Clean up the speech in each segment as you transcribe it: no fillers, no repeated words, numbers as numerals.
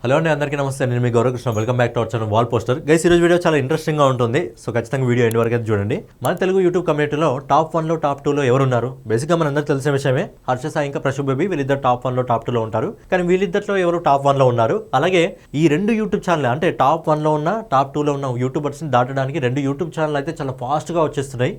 Hello అండి, అందరికీ నమస్తే. నేను మీ Gauravkrishna. Welcome back to our channel wall poster. Guys, ఈరోజు వీడియో చాలా ఇంట్రెస్టింగ్ గా ఉంటుంది. సో ఖచ్చితంగా వీడియో ఎండ్ వరకు అయితే చూడండి. మన తెలుగు యూట్యూబ్ కమ్యూనిటీలో టాప్ 1 లో టాప్ 2 లో ఎవరున్నారు? బేసిక్గా మన అందరికీ తెలిసిన విషయమే. హర్ష సాయి ఇంకా ప్రశుభ్ బేబీ వీళ్ళిద్దరు టాప్ 1 లో టాప్ 2 లో ఉంటారు. కానీ వీళ్ళిద్దరిలో ఎవరు టాప్ 1 లో ఉన్నారు? అలాగే ఈ రెండు యూట్యూబ్ ఛానల్ అంటే టాప్ 1 లో ఉన్న టాప్ 2 లో ఉన్న యూట్యూబర్స్ ని దాటడానికి రెండు యూట్యూబ్ ఛానల్ అయితే చాలా ఫాస్ట్ గా వచ్చేస్తున్నాయి.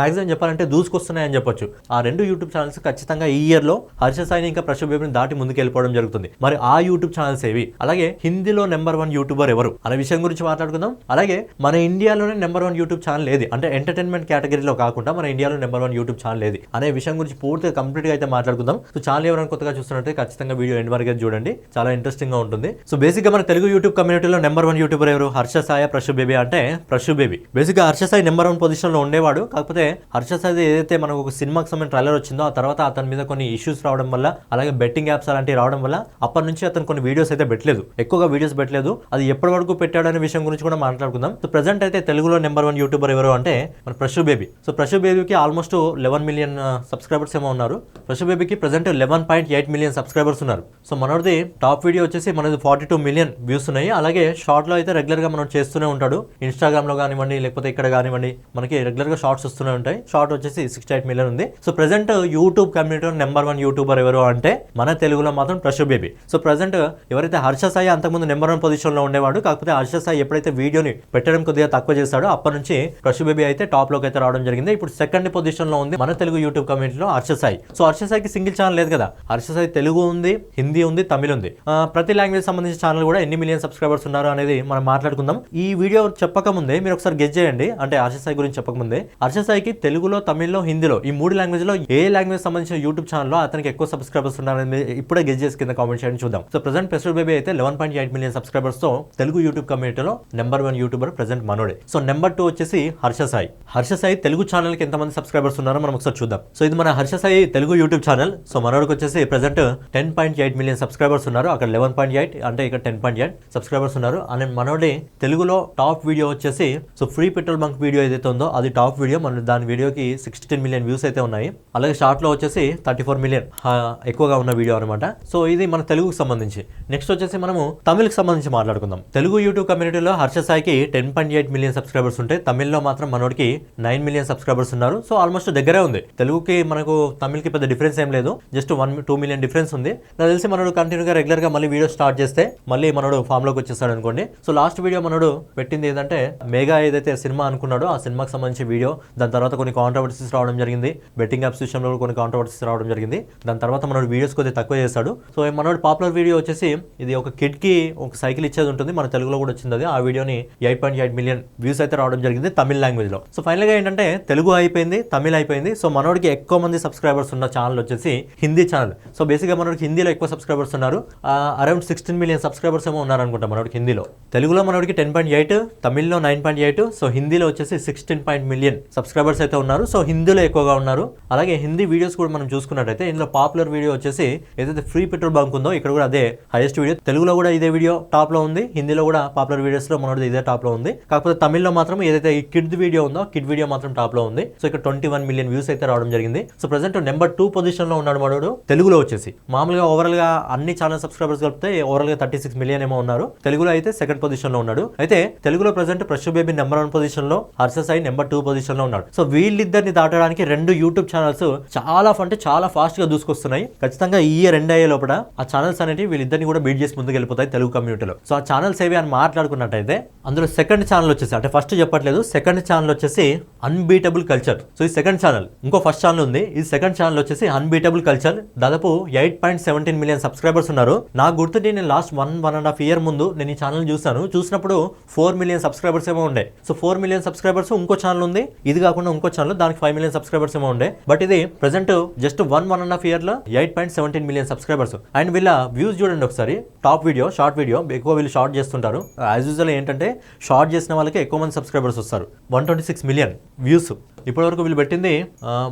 మాక్సిమం చెప్పాలంటే దూసుకొస్తున్నాయి అని చెప్పొచ్చు. ఆ రెండు యూట్యూబ్ ఛానల్స్ ఖచ్చితంగా ఈ ఇయర్ లో హర్ష సాయిని ఇంకా ప్రశుభ్ బేబీని దాటి ముందుకు వెళ్ళిపోవడం జరుగుతుంది. మరి ఆ యూట్యూబ్ ఛానల్స్ ఏవి? అలాగే హిందీలో నెంబర్ 1 యూట్యూబర్ ఎవరు అనే విషయం గురించి మాట్లాడుకుందాం. అలాగే మన ఇండియాలోనే నెంబర్ 1 యూట్యూబ్ ఛానల్ ఏది, అంటే ఎంటర్టైన్మెంట్ కేటగిరీలో కాకుండా మన ఇండియాలో నెంబర్ 1 యూట్యూబ్ ఛానల్ ఏది అనే విషయం గురించి పూర్తిగా కంప్లీట్ గా అయితే మాట్లాడుకుందాం. సో ఛానల్ ఎవరైనా కొత్తగా చూస్తున్నట్టే ఖచ్చితంగా వీడియో ఎండ్ వరకు చూడండి, చాలా ఇంట్రెస్టింగ్ గా ఉంటుంది. సో బేసిక్ గా మన తెలుగు యూట్యూబ్ కమ్యూనిటీలో నెంబర్ 1 యూట్యూబర్ ఎవరు? హర్ష సాయి ప్రశుభ్ బేబీ అంటే ప్రశుభ్ బేబీ. బేసిక్ గా హర్ష సాయి నెంబర్ 1 పొజిషన్ లో ఉండేవాడు. కాకపోతే హర్ష సాయి ఏదైతే మనకు ఒక సినిమాకి సంబంధించిన ట్రైలర్ వచ్చిందో ఆ తర్వాత అతని మీద కొన్ని ఇష్యూస్ రావడం వల్ల, అలాగే బెట్టింగ్ యాప్స్ అలాంటివి రావడం వల్ల అప్పటి నుంచి అతను కొన్ని వీడియోస్ అయితే పెట్టలేదు, ఎక్కువగా వీడియోస్ పెట్టలేదు. అది ఎప్పటి వరకు పెట్టాడనే విషయం గురించి కూడా మాట్లాడుకుందాం. సో ప్రెసెంట్ అయితే తెలుగులో నెంబర్ 1 యూట్యూబర్ ఎవరు అంటే మన ప్రశుభ్ బేబీ. సో ప్రశుభ్ బేబీకి ఆల్మోస్ట్ 11 మిలియన్ సబ్స్క్రైబర్స్ ఏమో ఉన్నారు. ప్రశుభ్ బేబీకి ప్రెసెంట్ 11.8 మిలియన్ సబ్స్క్రైబర్స్ ఉన్నారు. సో మనది టాప్ వీడియో వచ్చేసి మనది 42 మిలియన్ వ్యూస్ ఉన్నాయి. అలాగే షార్ట్ లో అయితే రెగ్యులర్ గా మనం చేస్తూనే ఉంటాడు. ఇన్స్టాగ్రామ్ లో కానివ్వండి, లేకపోతే ఇక్కడ కానివ్వండి, మనకి రెగ్యులర్ గా షార్ట్స్ వస్తూనే ఉంటాయి. షార్ట్ వచ్చేసి 68 మిలియన్ ఉంది. సో ప్రెసెంట్ యూట్యూబ్ కమ్యూనిటీలో నెంబర్ 1 యూట్యూబర్ ఎవరు అంటే మన తెలుగులో మాత్రం ప్రశుభ్ బేబీ. సో ప్రెసెంట్ ఎవరైతే హర్ష సాయి అంతకుముందు నెంబర్ 1 పొజిషన్ లో ఉండేవాడు, కాకపోతే హర్ష సాయి ఎప్పుడైతే వీడియోని పెట్టడం కొద్దిగా తక్కువ చేస్తాడో అప్పటి నుంచి ప్రశుభ్ బేబీ అయితే టాప్ లోకి అయితే రావడం జరిగింది. ఇప్పుడు సెకండ్ పొజిషన్ లో ఉంది మన తెలుగు యూట్యూబ్ కమ్యూనిటీలో హర్ష సాయి. సో హర్ష సాయికి సింగిల్ ఛానల్ లేదు కదా. హర్ష సాయి తెలుగు ఉంది, హిందీ ఉంది, తమిళ్ ఉంది. ప్రతి లాంగ్వేజ్ సంబంధించిన ఛానల్ కూడా ఎన్ని మిలియన్ సబ్స్క్రైబర్స్ ఉన్నారు అనేది మనం మాట్లాడుకుందాం. ఈ వీడియో చెప్పక ముందే మీరు ఒకసారి గెస్ చేయండి, అంటే హర్ష సాయి గురించి చెప్పక ముందే. హర్ష సాయికి తెలుగులో, తమిళ్లో, హిందీలో ఈ 3 లాంగ్వేజ్ లో ఏ లాంగ్వేజ్ సంబంధించిన యూట్యూబ్ ఛానల్ లో అతనికి ఎక్కువ సబ్స్క్రైబర్స్ ఉన్నారని ఇప్పుడే గెస్ చేసి కింద కామెంట్ చేయండి, చూద్దాం. సో ప్రెసెంట్ ప్రశుభ్ బేబీ అయితే 11.8 మిలియన్ సబ్స్క్రైబర్స్ తో తెలుగు యూట్యూబ్ కమ్యూనిటీలో నెంబర్ 1 యూట్యూబర్ ప్రెసెంట్ మనోడే. సో నెంబర్ 2 వచ్చేసి హర్ష సాయి. హర్ష సాయి తెలుగు ఛానల్ కి ఎంతమంది సబ్స్క్రైబర్స్ ఉన్నారో మనం ఒకసారి చూద్దాం. సో ఇది మన Harsha Sai Telugu YouTube channel. So మనోడికి వచ్చేసి ప్రెసెంట్ 10.8 మిలియన్ సబ్స్క్రైబర్స్ ఉన్నారు. అక్కడ 11.8 అంటే ఇక్కడ 10.8 సబ్స్క్రైబర్స్ ఉన్నారు. అండ్ మనోడి తెలుగులో టాప్ వీడియో వచ్చేసి so free petrol bunk video ఏదైతే ఉందో అది టాప్ వీడియో. మన దాని వీడియోకి 16 మిలియన్ వ్యూస్ అయితే ఉన్నాయి. అలాగే షార్ట్ లో వచ్చేసి 34 మిలియన్ ఎక్కువగా ఉన్న వీడియో అనమాట. సో ఇది మన తెలుగుకి సంబంధించి. నెక్స్ట్ వచ్చేసి మనము తమిళకి సంబంధించి మాట్లాడుకుందాం. తెలుగు యూట్యూబ్ కమ్యూనిటీలో హర్ష సాయికి 10.8 మిలియన్ సబ్స్క్రైబర్స్ ఉంటే తమిళ్లో మాత్రం మనోడికి 9 మిలియన్ సబ్స్క్రైబర్స్ ఉన్నారు. సో ఆల్మోస్ట్ దగ్గరే ఉంది. తెలుగుకి మనకు తమిళ్కి పెద్ద డిఫరెన్స్ ఏం లేదు, జస్ట్ 1-2 మిలియన్ డిఫరెన్స్ ఉంది. నాకు తెలిసి మనోడు కంటిన్యూగా రెగ్యులర్ గా మళ్ళీ వీడియో స్టార్ట్ చేస్తే మళ్ళీ మనోడు ఫామ్ లోకి వచ్చేస్తాడు అనుకోండి. సో లాస్ట్ వీడియో మనోడు పెట్టింది ఏదంటే మెగా ఏదైతే సినిమా అనుకున్నాడో ఆ సినిమాకి సంబంధించిన వీడియో. దాని తర్వాత కొన్ని కాంట్రవర్సీస్ రావడం జరిగింది. బెట్టింగ్ యాప్స్ విషయంలో కొన్ని కాంట్రవర్సీస్ రావడం జరిగింది. దాని తర్వాత మనోడు వీడియోస్ కొద్దిగా తక్కువ చేస్తాడు. సో మనోడు పాపులర్ వీడియో వచ్చేసి ఇది ఒక కిడ్ కి ఒక సైకిల్ ఇచ్చేది ఉంటుంది, మన తెలుగులో కూడా వచ్చింది అది. ఆ వీడియోని 8.8 మిలియన్ వ్యూస్ అయితే రావడం జరిగింది తమిళ లాంగ్వేజ్ లో. సో ఫైనల్ గా ఏంటంటే తెలుగు అయిపోయింది, తమిళ్ అయిపోయింది. సో మనోడికి ఎక్కువ మంది సబ్స్క్రైబర్స్ ఉన్న ఛానల్ వచ్చేసి హిందీ ఛానల్. సో బేసిక్ గా మనోడికి హిందీలో ఎక్కువ సబ్స్క్రైబర్స్ ఉన్నారు. అరౌండ్ 16 మిలియన్ సబ్స్క్రైబర్స్ ఏమో ఉన్నారు అనుకుంటా మనోడికి హిందీలో. తెలుగులో మనోడికి 10.8, తమిళ్లో 9.8, సో హిందీలో వచ్చేసి 16 మిలియన్ సబ్స్క్రైబర్స్ అయితే ఉన్నారు. సో హిందీలో ఎక్కువగా ఉన్నారు. అలాగే హిందీ వీడియోస్ కూడా మనం చూసుకున్నట్టయితే ఇందులో పాపులర్ వీడియో వచ్చేసి ఏదైతే ఫ్రీ పెట్రోల్ బంక్ ఉందో ఇక్కడ కూడా అదే హైయెస్ట్ వీడియో. తెలుగులో కూడా ఇదే వీడియో టాప్ లో ఉంది, హిందీలో కూడా పాపులర్ వీడియోస్ లో మనోడి ఇదే టాప్ లో ఉంది. కాకపోతే తమిళ్లో మాత్రం ఏదైతే ఈ కిడ్ వీడియో ఉందో కిడ్ వీడియో మాత్రం టాప్ లో ఉంది. సో ఇక్కడ 21 మిలియన్ వ్యూస్ అయితే రావడం జరిగింది. సో ప్రెసెంట్ నెంబర్ 2 పొజిషన్ లో ఉన్నాడు మనోడు తెలుగులో వచ్చేసి. మామూలుగా ఓవరాల్ గా అన్ని ఛానల్ సబ్స్క్రైబర్స్ కలిపితే ఓవరాల్ గా 36 మిలియన్ ఏమో ఉన్నారు. తెలుగులో అయితే సెకండ్ పొజిషన్ లో ఉన్నాడు. అయితే తెలుగులో ప్రెసెంట్ ప్రశుభ్ బేబీ నెంబర్ 1 పొజిషన్ లో, హర్ష సాయి నెంబర్ 2 పొజిషన్ లో ఉన్నాడు. సో వీళ్ళిద్దరిని దాటడానికి రెండు యూట్యూబ్ ఛానల్స్ చాలా ఫాస్ట్ గా దూసుకొస్తున్నాయి. ఖచ్చితంగా ఈ ఇయర్ ఎండ్ అయ్యే లోపల ఆ ఛానల్స్ అనేవి వీళ్ళిద్దరిని కూడా బీట్ చేసి ముందుకు వెళ్ళిపోతాయి తెలుగు కమ్యూనిటీలో. సో ఆ ఛానల్స్ ఏవి అని మాట్లాడుకున్నట్టయితే అందులో సెకండ్ ఛానల్ వచ్చేసి, అంటే ఫస్ట్ చెప్పట్లేదు, సెకండ్ ఛానల్ వచ్చేసి అన్బీటబుల్ కల్చర్. సో ఈ సెకండ్ ఛానల్, ఇంకో ఫస్ట్ ఛానల్ ఉంది, ఈ సెకండ్ ఛానల్ వచ్చేసి అన్బీటబుల్ కల్చర్. దాదాపు 8.17 మిలియన్ సబ్స్క్రైబర్స్ ఉన్నారు. నాకు గుర్తుండి నేను లాస్ట్ 1.5 ఇయర్ ముందు నేను ఈ ఛానల్ చూసినప్పుడు 4 మిలియన్ సబ్స్క్రైబర్స్ ఏమో ఉండే. సో 4 మిలియన్ సబ్స్క్రైబర్స్ ఇంకో ఛానల్ ఉంది, ఇది కాకుండా ఇంకో ఛానల్ దానికి 5 మిలియన్ సబ్స్క్రైబర్స్ ఏమో ఉండే. బట్ ఇది ప్రెసెంట్ జస్ట్ 1.5 ఇయర్ లో 8.17 మిలియన్ సబ్స్క్రైబర్స్. అండ్ వీళ్ళ వ్యూస్ చూడండి ఒకసారి. టాప్ వీడియో, షార్ట్ వీడియో ఎక్కువ వీళ్ళు షార్ట్ చేస్తుంటారు. యాజ్ యూజువల్ ఏంటంటే షార్ట్ చేసిన వాళ్ళకి ఎక్కువ మంది సబ్స్క్రైబర్స్ వస్తారు. 126 మిలియన్ వ్యూస్. ఇప్పటివరకు వీళ్ళు పెట్టింది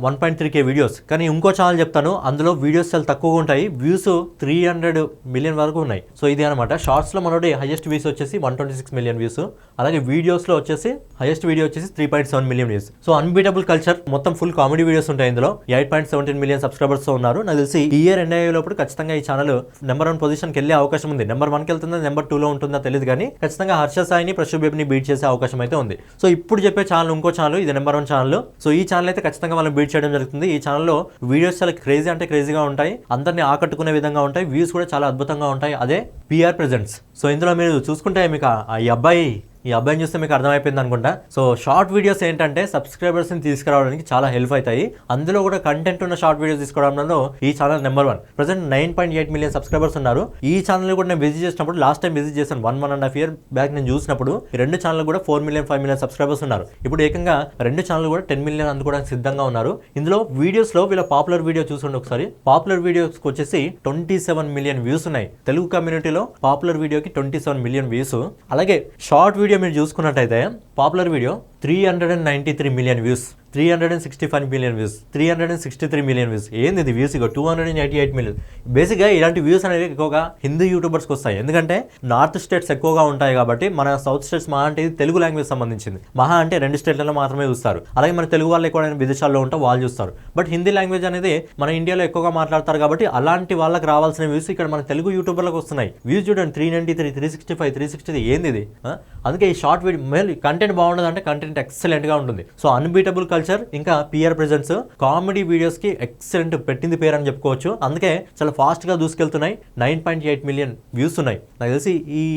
1.3K వీడియోస్. కానీ ఇంకో ఛానల్ చెప్తాను, అందులో వీడియోస్ చాలా తక్కువగా ఉంటాయి, వ్యూస్ 300 మిలియన్ వరకు ఉన్నాయి. సో ఇది అనమాట. షార్ట్స్లో మనోడి హైయెస్ట్ వ్యూస్ వచ్చేసి 126 మిలియన్ వ్యూస్, అలాగే వీడియోస్లో వచ్చేసి హైయెస్ట్ వీడియో వచ్చేసి 3.7 million views. So unbeatable culture మొత్తం ఫుల్ కామెడీ వీడియోస్ ఉంటాయి. ఇందులో 8.17 మిలియన్ సబ్స్క్రైబర్స్ ఉన్నారు. నాకు తెలిసి ఈ ఇయర్ ఎండ్ అయ్యేటప్పుడు ఖచ్చితంగా ఈ ఛానల్ నెంబర్ 1 పొజిషన్కి వెళ్ళే అవకాశం ఉంది. నెంబర్ 1కి వెళ్తుందా నెంబర్ 2లో ఉంటుందా తెలియదు, కానీ ఖచ్చితంగా హర్ష సాయిని ప్రశు బేబీని బీట్ చేసే అవకాశం అయితే ఉంది. సో ఇప్పుడు చెప్పే ఛానల్ ఇంకో ఛానల్, ఇది నెంబర్ 1 ఛానల్. సో ఈ ఛానల్ అయితే ఖచ్చితంగా మనం బీట్ చేయడం జరుగుతుంది. ఈ ఛానల్లో వీడియోస్ చాలా క్రేజీ అంటే క్రేజీగా ఉంటాయి, అందరినీ ఆకట్టుకునే విధంగా ఉంటాయి, వ్యూస్ కూడా చాలా అద్భుతంగా ఉంటాయి. అదే పిఆర్ ప్రెజెంట్స్. సో ఇందులో మీరు చూసుకుంటే మీకు ఈ అబ్బాయిని చూస్తే మీకు అర్థమైపోయింది అనుకుంటా. సో షార్ట్ వీడియోస్ ఏంటంటే సబ్స్క్రైబర్స్ని తీసుకురావడానికి చాలా హెల్ప్ అవుతాయి. అందులో కూడా కంటెంట్ ఉన్న షార్ట్ వీడియోస్ తీసుకోవడంలో ఈ channel number 1. Present 9.8 million subscribers ఉన్నారు. ఈ ఛానల్ కూడా నేను విజిట్ చేసినప్పుడు, లాస్ట్ టైం విజిట్ చేశాను 1.5 ఇయర్ బ్యాక్ నేను చూసినప్పుడు, ఈ రెండు ఛానల్ కూడా 4 మిలియన్ 5 మిలియన్ సబ్స్క్రైబర్స్ ఉన్నారు. ఇప్పుడు ఏకంగా రెండు ఛానల్ కూడా 10 మిలియన్ అందుకోవడానికి సిద్ధంగా ఉన్నారు. ఇందులో వీడియోస్లో వీళ్ళ పాపులర్ వీడియో చూసుకోండి ఒకసారి. పాపులర్ వీడియోస్కి వచ్చేసి 27 మిలియన్ వ్యూస్ ఉన్నాయి. తెలుగు కమ్యూనిటీలో పాపులర్ వీడియోకి 27 మిలియన్ వ్యూస్. అలాగే షార్ట్ వీడియో మీరు చూసుకున్నట్టయితే popular video 393 million views, 365 million views, 363 million views. ఏంది ఇది వ్యూస్? ఇక 288 మిలియన్. బేసిక్గా ఇలాంటి వ్యూస్ అనేవి ఎక్కువగా హిందీ యూట్యూబర్స్కి వస్తాయి, ఎందుకంటే నార్త్ స్టేట్స్ ఎక్కువగా ఉంటాయి కాబట్టి. మన సౌత్ స్టేట్స్ మహా అంటే ఇది తెలుగు లాంగ్వేజ్ సంబంధించింది, మహా అంటే 2 స్టేట్లలో మాత్రమే చూస్తారు. అలాగే మన తెలుగు వాళ్ళు ఎక్కువ విదేశాల్లో ఉంటాం, వాళ్ళు చూస్తారు. బట్ హిందీ లాంగ్వేజ్ అనేది మన ఇండియాలో ఎక్కువగా మాట్లాడతారు కాబట్టి అలాంటి వాళ్ళకి రావాల్సిన వ్యూస్ ఇక్కడ మన తెలుగు యూట్యూబర్లకు వస్తున్నాయి. వ్యూస్ చూడండి 393, 365, 360. ఏంది ఇది? అందుకే ఈ షార్ట్ వీడియో మేల్ కంటెంట్ బాగుండదు అంటే కంటెంట్ ఎక్సలెంట్ గా ఉంటుంది. సో అన్బీటబుల్ కల్చర్ ఇంకా పిఆర్ ప్రెజెన్స్ కామెడీ వీడియోస్ కి ఎక్సలెంట్ పెట్టింది పేరు అని చెప్పుకోవచ్చు. అందుకే చాలా ఫాస్ట్ గా దూసుకెళ్తున్నాయి. 9.8 మిలియన్ వ్యూస్ ఉన్నాయి. నాకు తెలిసి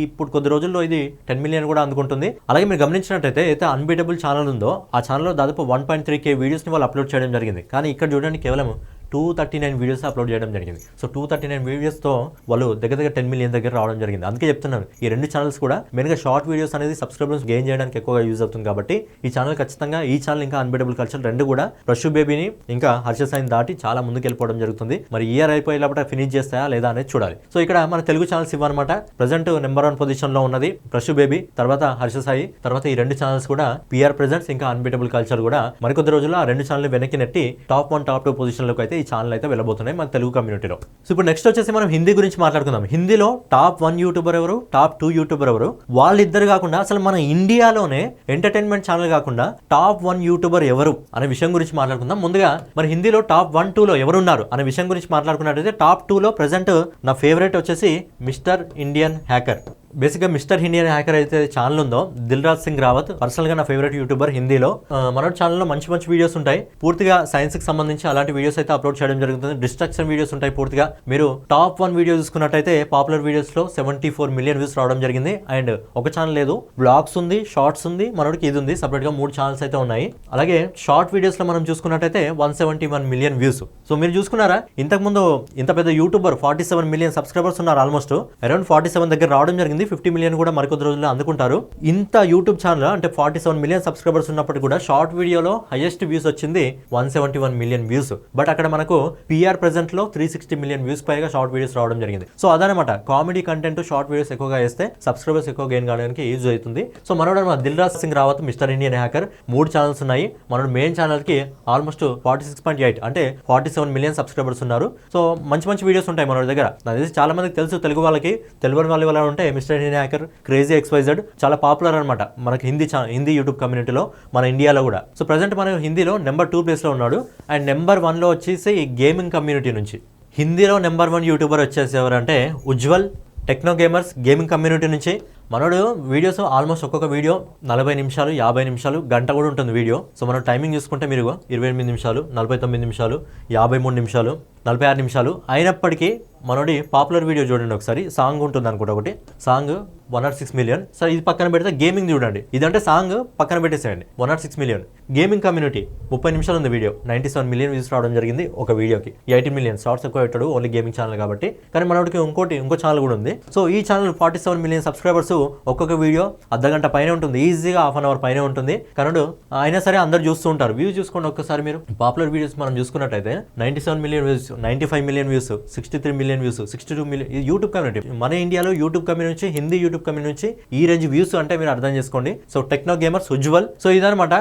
ఇప్పుడు కొద్ది రోజుల్లో ఇది 10 మిలియన్ కూడా అందుకుంటుంది. అలాగే మీరు గమనించినట్టయితే అయితే అన్బీటబుల్ ఛానల్ ఉందో ఆ ఛానల్లో దాదాపు 1.3K వీడియోస్ ని వాళ్ళు అప్లోడ్ చేయడం జరిగింది. కానీ ఇక్కడ చూడండి కేవలం 239 వీడియోస్ అప్లోడ్ చేయడం జరిగింది. సో 239 వీడియోస్తో వాళ్ళు దగ్గర 10 మిలియన్ దగ్గర రావడం జరిగింది. అందుకే చెప్తున్నాను ఈ రెండు ఛానల్స్ కూడా మెయిన్గా షార్ట్ వీడియోస్ అనేది సబ్స్క్రైబర్స్ గెయిన్ చేయడానికి ఎక్కువగా యూజ్ అవుతుంది కాబట్టి ఈ ఛానల్ ఖచ్చితంగా, ఈ ఛానల్ ఇంకా అన్బీటబుల్ కల్చర్ రెండు కూడా ప్రశు బేబీని ఇంకా హర్ష సాయిని దాటి చాలా ముందుకు వెళ్ళిపోవడం జరుగుతుంది. మరి ఇయర్ అయిపోయేటప్పుడు ఫినిష్ చేస్తాయా లేదా అనేది చూడాలి. సో ఇక్కడ మన తెలుగు ఛానల్స్ ఇవ్వనమాట. ప్రజెంట్ నెంబర్ 1 పొజిషన్లో ఉన్నది ప్రశు బేబీ, తర్వాత హర్ష సాయి, తర్వాత ఈ రెండు ఛానల్స్ కూడా పిఆర్ ప్రెజెంట్స్ ఇంకా అన్బీటబుల్ కల్చర్ కూడా మరికొద్ది రోజుల్లో ఆ రెండు ఛానల్ వెనక్కి నెట్టి టాప్ 1 టాప్ 2 పొజిషన్లోకి అయితే ఈ ఛానల్ అయితే వెళ్ళబోతున్నాయి మన తెలుగు కమ్యూనిటీలో. సో ఇప్పుడు నెక్స్ట్ వచ్చేసి మనం హిందీ గురించి మాట్లాడుకుందాం. హిందీలో టాప్ 1 యూట్యూబర్ ఎవరు, టాప్ 2 యూట్యూబర్ ఎవరు, వాళ్ళిద్దరు కాకుండా అసలు మన ఇండియాలోనే ఎంటర్టైన్మెంట్ ఛానల్ కాకుండా టాప్ 1 యూట్యూబర్ ఎవరు అనే విషయం గురించి మాట్లాడుకుందాం. ముందుగా మరి హిందీలో టాప్ 1, 2లో ఎవరున్నారు అనే విషయం గురించి మాట్లాడుకున్నట్టయితే టాప్ 2లో ప్రెసెంట్ నా ఫేవరెట్ వచ్చేసి మిస్టర్ ఇండియన్ హ్యాకర్. బేసిక్గా మిస్టర్ ఇండియన్ హ్యాకర్ అయితే ఛానల్ ఉందో, దిల్ రాజ్ సింగ్ రావత్ పర్సనల్గా నా ఫేవరెట్ యూట్యూబర్ హిందీలో. మన ఛానల్లో మంచి మంచి వీడియోస్ ఉంటాయి, పూర్తిగా సైన్స్కి సంబంధించి అలాంటి వీడియోస్ అయితే అప్లోడ్ చేయడం జరుగుతుంది. డిస్ట్రక్షన్ వీడియోస్ ఉంటాయి పూర్తిగా. మీరు టాప్ 1 వీడియో చూసుకున్నట్టయితే పాపులర్ వీడియోస్లో 74 మిలియన్ వ్యూస్ రావడం జరిగింది. అండ్ ఒక ఛానల్ లేదు, బ్లాగ్స్ ఉంది, షార్ట్స్ ఉంది, మనోడికి ఇది ఉంది, సపరేట్గా 3 ఛానల్స్ అయితే ఉన్నాయి. అలాగే షార్ట్ వీడియోస్లో మనం చూసుకున్నట్టయితే 171 మిలియన్ వ్యూస్. సో మీరు చూసుకున్నారా, ఇంతకుముందు ఇంత పెద్ద యూట్యూబర్ 47 మిలియన్ సబ్స్క్రైబర్స్ ఉన్నారు, ఆల్మోస్ట్ అరౌండ్ 47 దగ్గర రావడం జరిగింది. 50 మిలియన్ కూడా మరికొద్ది రోజుల్లో అందుకుంటారు. ఇంత యూట్యూబ్ ఛానల్ అంటే 47 మిలియన్ సబ్స్క్రైబర్స్ ఉన్నప్పటికీ కూడా షార్ట్ వీడియోలో హైయెస్ట్ వ్యూస్ వచ్చింది 171 మిలియన్ వ్యూస్. బట్ అక్కడ మనకు పిఆర్ ప్రెజెంట్ లో 360 మిలియన్ వ్యూస్ పైగా షార్ట్ వీడియోస్ రావడం జరిగింది. సో అదనమాట, కామెడీ కంటెంట్ షార్ట్ వీడియోస్ ఎక్కువగా వేస్తే సబ్స్క్రైబర్స్ ఎక్కువ గెయిన్ కావడానికి యూజ్ అవుతుంది. సో మనోడు Dil Raj Singh Rawat, mister Indian hacker 3 channels ఉన్నాయి. మనోడు మెయిన్ ఛానల్ కి ఆల్మోస్ట్ 46.8 అంటే 47 మిలియన్ సబ్స్క్రైబర్స్ ఉన్నారు. సో మంచి మంచి వీడియోస్ ఉంటాయి మనోడి దగ్గర. నాకు తెలిసి చాలా మందికి తెలుసు, తెలుగు వాళ్ళకి తెలియని వాళ్ళ వల్ల ఉంటే mister Indian hacker, crazy XYZ చాలా పాపులర్ అనమాట మనకి హిందీ యూట్యూబ్ కమ్యూనిటీలో, మన ఇండియాలో కూడా. సో ప్రజెంట్ మన హిందీలో నెంబర్ 2 ప్లేస్లో ఉన్నాడు. అండ్ నెంబర్ 1లో వచ్చేసి ఈ గేమింగ్ కమ్యూనిటీ నుంచి హిందీలో నెంబర్ 1 యూట్యూబర్ వచ్చేసి ఎవరంటే Ujjwal, techno gamers gaming community నుంచి. మనోడు వీడియోస్ ఆల్మోస్ట్ ఒక్కొక్క వీడియో 40 నిమిషాలు, 50 నిమిషాలు, గంట కూడా ఉంటుంది వీడియో. సో మనం టైమింగ్ చూసుకుంటే మీరు 28 నిమిషాలు, 49 నిమిషాలు, 53 నిమిషాలు, 46 నిమిషాలు. అయినప్పటికీ మనోడి పాపులర్ వీడియో చూడండి ఒకసారి, సాంగ్ ఉంటుంది అనుకుంటా, ఒకటి సాంగ్ 106 మిలియన్. సో ఇది పక్కన పెడితే గేమింగ్ చూడండి, ఇదంటే సాంగ్ పక్కన పెట్టేసేయండి, 106 మిలియన్. గేమింగ్ కమ్యూనిటీ 30 నిమిషాలు ఉంది వీడియో, 97 మిలియన్ వ్యూస్ రావడం జరిగింది ఒక వీడియోకి. 18 మిలియన్ షార్ట్స్ ఎక్కువ పెట్టాడు, ఓన్లీ గేమింగ్ ఛానల్ కాబట్టి. కానీ మనోడికి ఇంకో ఛానల్ కూడా ఉంది. సో ఈ ఛానల్ 47 మిలియన్ సబ్స్క్రైబర్స్, ఒక్కొక్క వీడియో అర్ధగంట పైన ఉంటుంది, ఈజీగా హాఫ్ అన్ అవర్ పైన ఉంటుంది. కనుడు అయినా సరే అందరు చూస్తూ ఉంటారు. వ్యూస్ చూసుకోండి ఒక్కసారి మీరు. పాపులర్ వీడియోస్ మనం చూసుకున్నట్టయితే 97 million views, 95 million views, 63 million views, 62 million. ఇది యూట్యూబ్ కమ్యూనిటీ. మన ఇండియాలో యూట్యూబ్ కమ్యూనిటీ నుంచి, హిందీ యూట్యూబ్ కమ్యూనిటీ నుంచి ఈ రేంజ్ వ్యూస్ అంటే మీరు అర్థం చేసుకోండి. So techno gamers, Ujjwal. So ఇదనమాట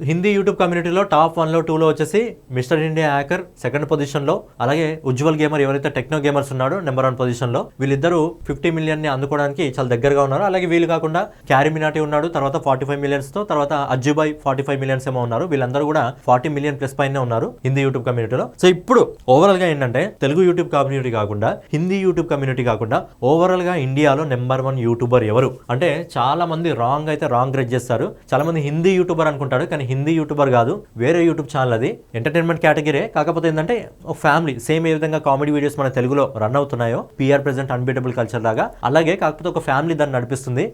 హిందీ యూట్యూబ్ కమ్యూనిటీలో టాప్ 1లో 2లో వచ్చేసి mister India hacker second position లో, అలాగే ఉజ్వల్ గేమర్ ఎవరైతే టెక్నో గేమర్స్ ఉన్నాడో నెంబర్ 1 పొజిషన్ లో. వీళ్ళిద్దరూ 50 మిలియన్ ని అందుకోవడానికి చాలా దగ్గరగా ఉన్నారు. అలాగే వీళ్ళు కాకుండా క్యారిమినాటి ఉన్నాడు తర్వాత 45 మిలియన్స్ తో, తర్వాత అజ్జుబాయ్ 45 మిలియన్స్ ఏమో ఉన్నారు. వీళ్ళందరూ కూడా 40 మిలియన్ ప్లస్ పైన ఉన్నారు హిందీ యూట్యూబ్ కమ్యూనిటీలో. సో ఇప్పుడు ఓవరాల్ గా ఏంటంటే తెలుగు యూట్యూబ్ కమ్యూనిటీ కాకుండా, హిందీ యూట్యూబ్ కమ్యూనిటీ కాకుండా ఓవరాల్ గా ఇండియాలో నెంబర్ 1 యూట్యూబర్ ఎవరు అంటే చాలా మంది రాంగ్ గ్రేడ్ చేస్తారు. చాలా మంది హిందీ యూట్యూబర్ అనుకుంటాడు, కానీ హిందీ యూట్యూబర్ కాదు, వేరే యూట్యూబ్ ఛానల్. అది ఎంటర్టైన్మెంట్ కేటగిరీ. కాకపోతే ఏంటంటే ఒక ఫ్యామిలీ సేమ్ ఏ విధంగా కామెడీ వీడియోస్ మన తెలుగులో రన్ అవుతున్నాయో పిఆర్ ప్రెజెంట్ అన్బీటబుల్ కల్చర్ లాగా, అలాగే కాకపోతే ఒక ఫ్యామిలీ దాన్ని నడిపిస్తుంది.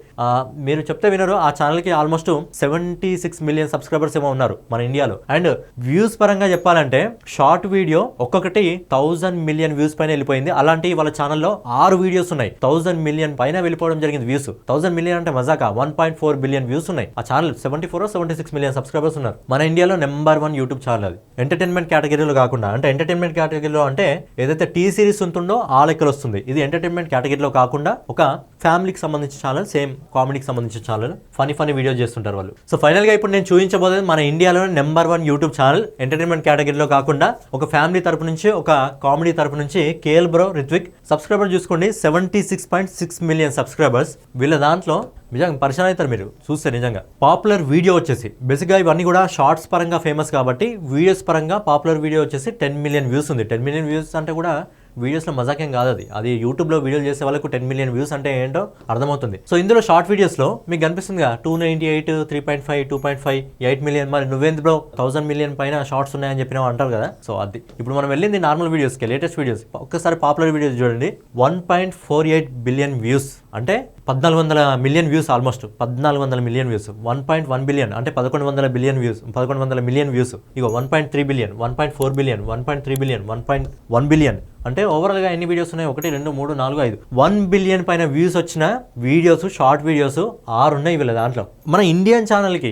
మీరు చెప్తే వినరు, ఆ ఛానల్ కి ఆల్మోస్ట్ 76 మిలియన్ సబ్స్క్రైబర్స్ ఏమో ఉన్నారు మన ఇండియాలో. అండ్ వ్యూస్ పరంగా చెప్పాలంటే షార్ట్ వీడియో ఒక్కొక్కటి 1000 మిలియన్ వ్యూస్ పైన వెళ్ళిపోయింది. అలాంటి వాళ్ళ ఛానల్లో 6 వీడియోస్ ఉన్నాయి 1000 మిలియన్ పైన వెళ్ళిపోవడం జరిగింది వ్యూస్. 1000 మిలియన్ అంటే మజాకా, 1.4 బిలియన్ వ్యూస్ ఉన్నాయి ఆ ఛానల్. 76 మిలియన్ సబ్స్క్రైబర్స్ ఉన్నారు. మన ఇండియాలో నెంబర్ 1 యూట్యూబ్ ఛానల్ అది. ఎంటర్టైన్మెంట్ కేటగిరీలో కాకుండా, అంటే ఎంటర్టైన్మెంట్ కేటగిరీలో అంటే ఏదైతే టీ సిరీస్ ఉంటుందో ఆ లెక్కలు వస్తుంది. ఇది ఎంటర్టైన్మెంట్ కేటగిరీలో కాకుండా ఒక ఫ్యామిలీకి సంబంధించిన ఛానల్, సేమ్ కామెడీకి సంబంధించిన ఛానల్, ఫనీ వీడియోస్ చేస్తుంటారు వాళ్ళు. సో ఫైనల్ గా ఇప్పుడు నేను చూపించబోయేది మన ఇండియాలోనే నెంబర్ 1 యూట్యూబ్ ఛానల్ ఎంటర్టైన్మెంట్ కేటగిరీలో కాకుండా ఒక ఫ్యామిలీ తరపు నుంచి, ఒక కామెడీ తరపు నుంచి. KL bro Ritwik. సబ్స్క్రైబర్ చూసుకోండి 76.6 మిలియన్ సబ్స్క్రైబర్స్. వీళ్ళ దాంట్లో నిజంగా పరిచయం అవుతారు మీరు చూస్తే. నిజంగా పాపులర్ వీడియో వచ్చేసి బేసిక్గా ఇవన్నీ కూడా షార్ట్స్ పరంగా ఫేమస్ కాబట్టి, వీడియోస్ పరంగా పాపులర్ వీడియో వచ్చేసి 10 మిలియన్ వ్యూస్ ఉంది. 10 మిలియన్ వ్యూస్ అంటే కూడా వీడియోస్లో మజాకేం కాదు అది. అది యూట్యూబ్లో వీడియోలు చేసే వాళ్ళకు 10 మిలియన్ వ్యూస్ అంటే ఏంటో అర్థమవుతుంది. సో ఇందులో షార్ట్ వీడియోస్లో మీకు కనిపిస్తుందిగా 298, 3.5, 2.5, 8 మిలియన్. మరి నువ్వేంది బ్రో 1000 మిలియన్ పైన షార్ట్స్ ఉన్నాయని చెప్పిన అంటారు కదా. సో అది ఇప్పుడు మనం వెళ్ళింది నార్మల్ వీడియోస్కి, లేటెస్ట్ వీడియోస్. ఒక్కసారి పాపులర్ వీడియోస్ చూడండి. 1.48 బిలియన్ వ్యూస్ అంటే 1400 million views, almost 1400 million views. 1.1 billion అంటే 1100 బిలియన్ వ్యూస్, 1100 మిలియన్ వ్యూస్. ఇక 1.3 బిలియన్, 1.4 బిలియన్, 1.3 బిలియన్, 1.1 బిలియన్. అంటే ఓవరాల్ గా ఎన్ని వీడియోస్ ఉన్నాయి? 1, 2, 3, 4, 5. 1 బిలియన్ పైన వ్యూస్ వచ్చిన వీడియోస్, షార్ట్ వీడియోస్ 6 ఉన్నాయి వీళ్ళ దాంట్లో. మన ఇండియన్ ఛానల్కి,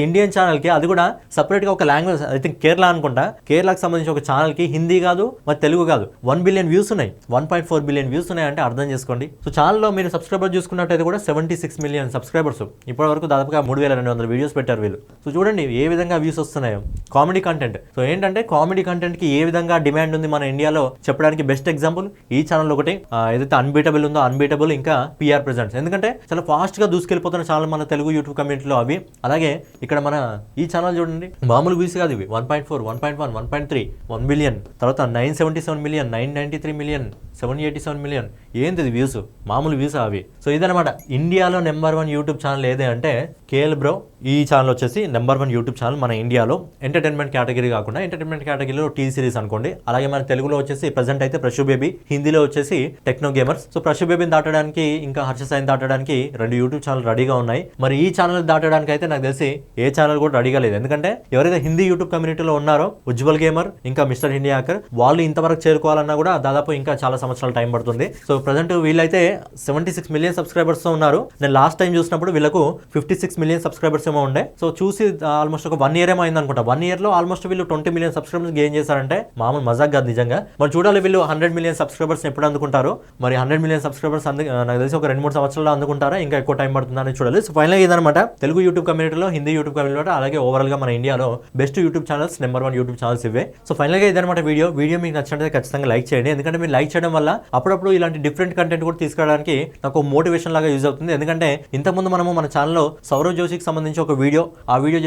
ఇండియన్ ఛానల్కి, అది కూడా సపరేట్గా ఒక లాంగ్వేజ్, ఐ థింక్ కేరళ అనుకుంటా, కేరళకు సంబంధించి ఒక ఛానల్కి హిందీ కాదు మరి తెలుగు కాదు, 1 బిలియన్ వ్యూస్ ఉన్నాయి. 1.4 బిలియన్ వ్యూస్ ఉన్నాయి అంటే అర్థం చేసుకోండి. సో ఛానల్లో మీరు సబ్స్క్రైబర్ చూసుకున్నట్టయితే కూడా 76 మిలియన్ సబ్స్క్రైబర్స్. ఇప్పటి వరకు దాదాపుగా 3200 వీడియోస్ పెట్టారు వీళ్ళు. సో చూడండి ఏ విధంగా వ్యూస్ వస్తున్నాయో. Comedy content. సో ఏంటంటే కామెడీ కంటెంట్కి ఏ విధంగా డిమాండ్ ఉంది మన ఇండియాలో చెప్పడానికి బెస్ట్ ఎగ్జాంపుల్ ఈ ఛానల్ ఒకటి. ఏదైతే అన్బీటబుల్ ఉందో అన్బీటబుల్, ఇంకా పిఆర్ ప్రెజెంట్స్. ఎందుకంటే చాలా ఫాస్ట్ గా దూసుకెళ్ళిపోతున్న ఛానల్ మన తెలుగు యూట్యూబ్ కమ్యూనిటీలో అవి. అలాగే ఇక్కడ మన ఈ ఛానల్ చూడండి, మామూలు వ్యూస్ కాదు ఇవి. 1.4, 1.1, 1.3, 1 బిలియన్, తర్వాత 977 మిలియన్, 993 మిలియన్, 787 మిలియన్. ఏంటిది వ్యూస్? మామూలు వ్యూస్ అవి. సో ఇదనమాట ఇండియాలో నెంబర్ 1 యూట్యూబ్ ఛానల్ ఏదే అంటే కేఎల్ బ్రో. ఈ ఛానల్ వచ్చేసి నెంబర్ 1 యూట్యూబ్ ఛానల్ మన ఇండియాలో. ఎంటర్టైన్మెంట్ కేటగిరీ కాకుండా ఎంటర్టైన్మెంట్ కేటగిరీలో టీ సిరీస్ అనుకోండి. అలాగే మన తెలుగులో వచ్చేసి ప్రెసెంట్ అయితే ప్రశు బేబీ, హిందీలో వచ్చేసి టెక్నో గేమర్స్. సో ప్రశు బేబీని దాటడానికి, ఇంకా హర్ష సాయిని దాటడానికి 2 యూట్యూబ్ ఛానల్ రెడీగా ఉన్నాయి. మరి ఈ ఛానల్ దాటడానికి అయితే నాకు తెలిసి ఏ ఛానల్ కూడా రెడీగా లేదు. ఎందుకంటే ఎవరైతే హిందీ యూట్యూబ్ కమ్యూనిటీలో ఉన్నారో ఉజ్వల్ గేమర్, ఇంకా మిస్టర్ ఇండియా హ్యాకర్, వాళ్ళు ఇంతవరకు చేరుకోవాలన్నా కూడా దాదాపు ఇంకా చాలా సంవత్సరాల టైం పడుతుంది. సో ప్రజెంట్ వీళ్ళైతే 76 మిలియన్ సబ్స్క్రైబర్స్ తో ఉన్నారు. నేను లాస్ట్ టైం చూసినప్పుడు వీళ్ళకు 56 మిలియన్ సబ్స్క్రైబర్స్ ఏమో ఉండే. సో చూసి ఆల్మోస్ట్ ఒక 1 ఇయర్ ఏమో అయింది అనుకుంటా. 1 ఇయర్ లో ఆల్మోస్ట్ వీళ్ళు 20 మిలియన్ సబ్స్క్రైబర్స్ గెయిన్ చేశారంటే మామూలు మజాక్ కాదు నిజంగా. మరి చూడాలి వీళ్ళు 100 మిలియన్ సబ్స్క్రైబర్స్ ఎప్పుడు అందుకుంటారు. మరి 100 మిలియన్ సబ్స్క్రైబర్స్ నాకు తెలిసి ఒక 2-3 సంవత్సరాలు అందుకుంటారా, ఇంకా ఎక్కువ టైం పడుతుందని చూడాలి. సో ఫైనల్ ఇదనమాట తెలుగు యూట్యూబ్ కమ్యూనిటీలో, హిందీ యూట్యూబ్ కమ్యూనిటీలో, అలాగే ఓవరాల్ గా మన ఇండియాలో best YouTube channels, number 1 YouTube channels ఇవే. సో ఫైనల్ గా ఇదనమాట వీడియో మీకు నచ్చినట్లయితే ఖచ్చితంగా లైక్ చేయండి. ఎందుకంటే మీరు లైక్ చేయడం వల్ల అప్పుడప్పుడు ఇలాంటి డిఫరెంట్ కంటెంట్ కూడా తీసుకురావడానికి నాకు మోటివేషన్ లాగా యూజ్ అవుతుంది. ఎందుకంటే ఇంతకుముందు మనము మన ఛానల్లో సౌరవ్ జోషికి సంబంధించి ఒక వీడియో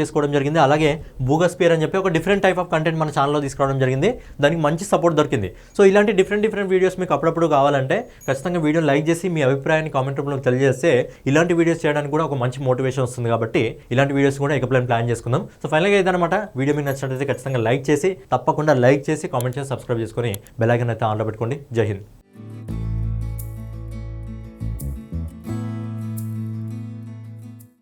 చేసుకోవడం జరిగింది. అలాగే బూగస్పియర్ అని చెప్పి ఒక డిఫరెంట్ టైప్ ఆఫ్ కంటెంట్ మన ఛానల్లో తీసుకురావడం జరిగింది. దానికి మంచి సపోర్ట్ దొరికింది. సో ఇలాంటి డిఫరెంట్ వీడియోస్ మీకు అప్పుడప్పుడు కావాలంటే ఖచ్చితంగా వీడియో లైక్ చేసి మీ అభిప్రాయాన్ని కామెంట్ రూపంలో తెలియజేస్తే ఇలాంటి వీడియోస్ చేయడానికి కూడా ఒక మంచి మోటివేషన్ వస్తుంది. కాబట్టి ఇలాంటి వీడియోస్ కూడా ఇకప్లైన్ ప్లాన్ చేసుకుందాం. సో ఫైనల్గా ఇదనమాట వీడియో మీకు నచ్చినట్లయితే ఖచ్చితంగా లైక్ చేసి, తప్పకుండా లైక్ చేసి, కామెంట్ చేసి, సబ్స్క్రైబ్ చేసుకొని బెల్ ఐకాన్ అయితే ఆన్లో పెట్టుకోండి. జై హింద్.